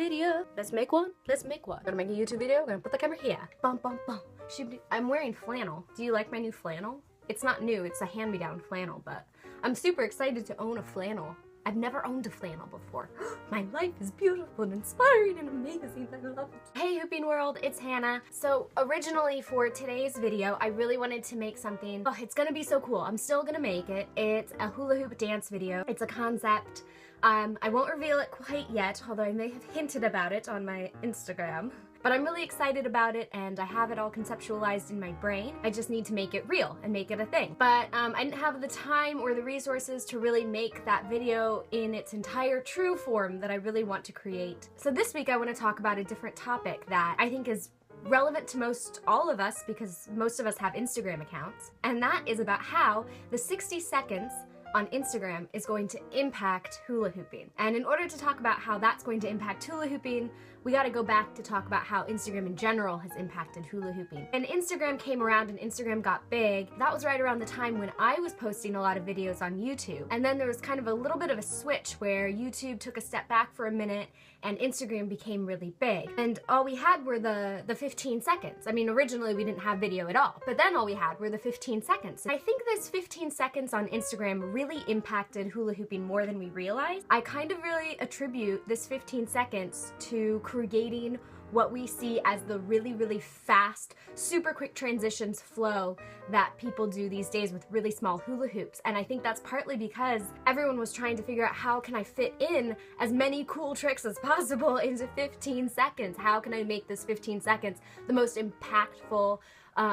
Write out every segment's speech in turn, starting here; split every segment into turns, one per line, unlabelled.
video. Let's make one. Let's make one. Gonna make a YouTube video. Gonna put the camera here. Bum, bum, bum. I'm wearing flannel. Do you like my new flannel? It's not new. It's a hand-me-down flannel, but I'm super excited to own a flannel. I've never owned a flannel before. My life is beautiful and inspiring and amazing. I love it. Hey Hooping World, it's Hannah. So originally for today's video, I really wanted to make something. Oh, it's gonna be so cool. I'm still gonna make it. It's a hula hoop dance video. It's a concept. I won't reveal it quite yet, although I may have hinted about it on my Instagram. But I'm really excited about it and I have it all conceptualized in my brain. I just need to make it real and make it a thing. But I didn't have the time or the resources to really make that video in its entire true form that I really want to create. So this week I want to talk about a different topic that I think is relevant to most all of us because most of us have Instagram accounts. And that is about how the 60 seconds on Instagram is going to impact hula hooping. And in order to talk about how that's going to impact hula hooping, we gotta go back to talk about how Instagram in general has impacted hula hooping. And Instagram came around and Instagram got big. That was right around the time when I was posting a lot of videos on YouTube. And then there was kind of a little bit of a switch where YouTube took a step back for a minute and Instagram became really big. And all we had were the 15 seconds. I mean, originally we didn't have video at all, but then all we had were the 15 seconds. I think this 15 seconds on Instagram really impacted hula hooping more than we realized. I kind of really attribute this 15 seconds to creating what we see as the really, really fast, super quick transitions flow that people do these days with really small hula hoops. And I think that's partly because everyone was trying to figure out how can I fit in as many cool tricks as possible into 15 seconds? How can I make this 15 seconds the most impactful,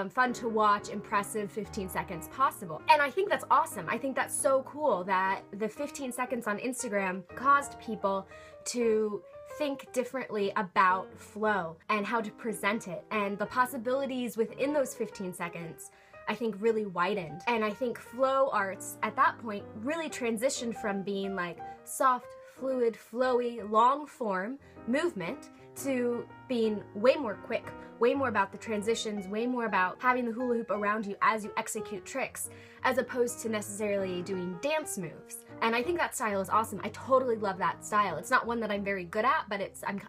fun to watch, impressive 15 seconds possible? And I think that's awesome. I think that's so cool that the 15 seconds on Instagram caused people to think differently about flow and how to present it, and the possibilities within those 15 seconds I think really widened. And I think flow arts at that point really transitioned from being like soft, fluid, flowy, long form movement to being way more quick, way more about the transitions, way more about having the hula hoop around you as you execute tricks, as opposed to necessarily doing dance moves. And I think that style is awesome. I totally love that style. It's not one that I'm very good at, but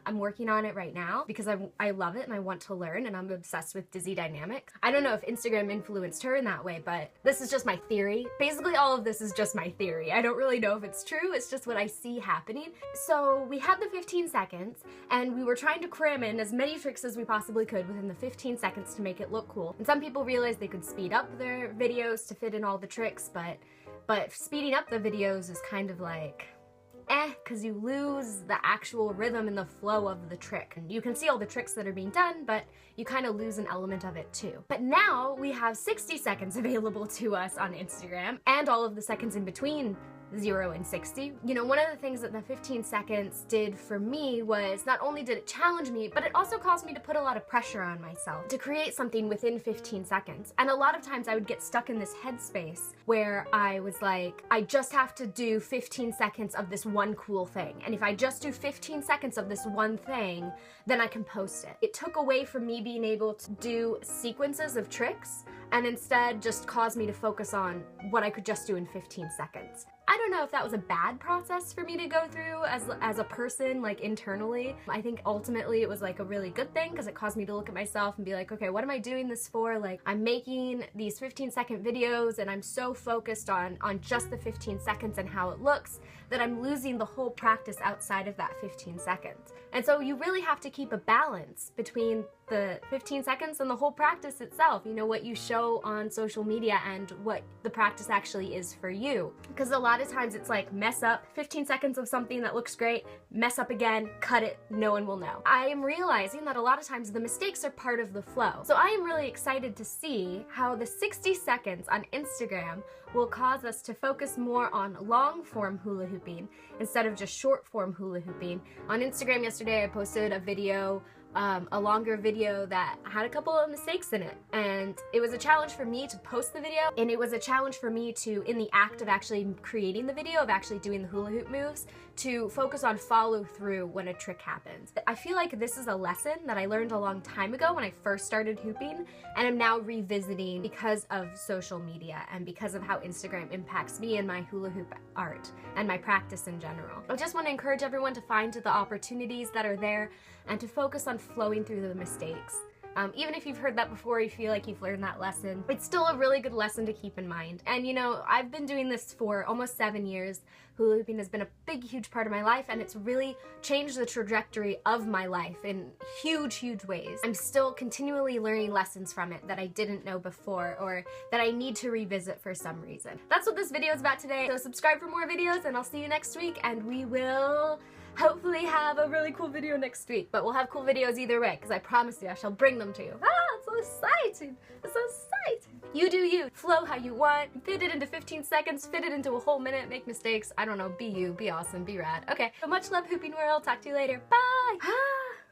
I'm working on it right now because I love it and I want to learn, and I'm obsessed with dizzy dynamics. I don't know if Instagram influenced her in that way, but this is just my theory. Basically all of this is just my theory. I don't really know if it's true, it's just what I see happening. So we had the 15 seconds and we were trying to cram in as many tricks as we possibly could within the 15 seconds to make it look cool. And some people realized they could speed up their videos to fit in all the tricks, but speeding up the videos is kind of like, because you lose the actual rhythm and the flow of the trick. And you can see all the tricks that are being done, but you kind of lose an element of it too. But now we have 60 seconds available to us on Instagram, and all of the seconds in between 0 and 60. You know, one of the things that the 15 seconds did for me was not only did it challenge me, but it also caused me to put a lot of pressure on myself to create something within 15 seconds. And a lot of times I would get stuck in this headspace where I was like, I just have to do 15 seconds of this one cool thing. And if I just do 15 seconds of this one thing, then I can post it. It took away from me being able to do sequences of tricks and instead just caused me to focus on what I could just do in 15 seconds. I don't know if that was a bad process for me to go through as a person, like internally. I think ultimately it was like a really good thing because it caused me to look at myself and be like, okay, what am I doing this for? Like, I'm making these 15-second videos and I'm so focused on just the 15 seconds and how it looks that I'm losing the whole practice outside of that 15 seconds. And so you really have to keep a balance between the 15 seconds and the whole practice itself, you know, what you show on social media and what the practice actually is for you. Because a lot of times it's like mess up, 15 seconds of something that looks great, mess up again, cut it, no one will know. I am realizing that a lot of times the mistakes are part of the flow. So I am really excited to see how the 60 seconds on Instagram will cause us to focus more on long form hula hooping instead of just short form hula hooping. On Instagram yesterday I posted a video a longer video that had a couple of mistakes in it, and it was a challenge for me to post the video, and it was a challenge for me to, in the act of actually creating the video, of actually doing the hula hoop moves, to focus on follow through when a trick happens. I feel like this is a lesson that I learned a long time ago when I first started hooping, and I'm now revisiting because of social media and because of how Instagram impacts me and my hula hoop art and my practice in general. I just want to encourage everyone to find the opportunities that are there and to focus on flowing through the mistakes. Even if you've heard that before, you feel like you've learned that lesson, it's still a really good lesson to keep in mind. And you know, I've been doing this for almost 7 years. Hula hooping has been a big, huge part of my life, and it's really changed the trajectory of my life in huge, huge ways. I'm still continually learning lessons from it that I didn't know before, or that I need to revisit for some reason. That's what this video is about today. So subscribe for more videos, and I'll see you next week, and we will hopefully have a really cool video next week. But we'll have cool videos either way, because I promise you I shall bring them to you. Ah, it's so exciting! It's so exciting! You do you. Flow how you want. Fit it into 15 seconds, fit it into a whole minute, make mistakes. I don't know, be you, be awesome, be rad. Okay, so much love, Hooping World. Talk to you later. Bye!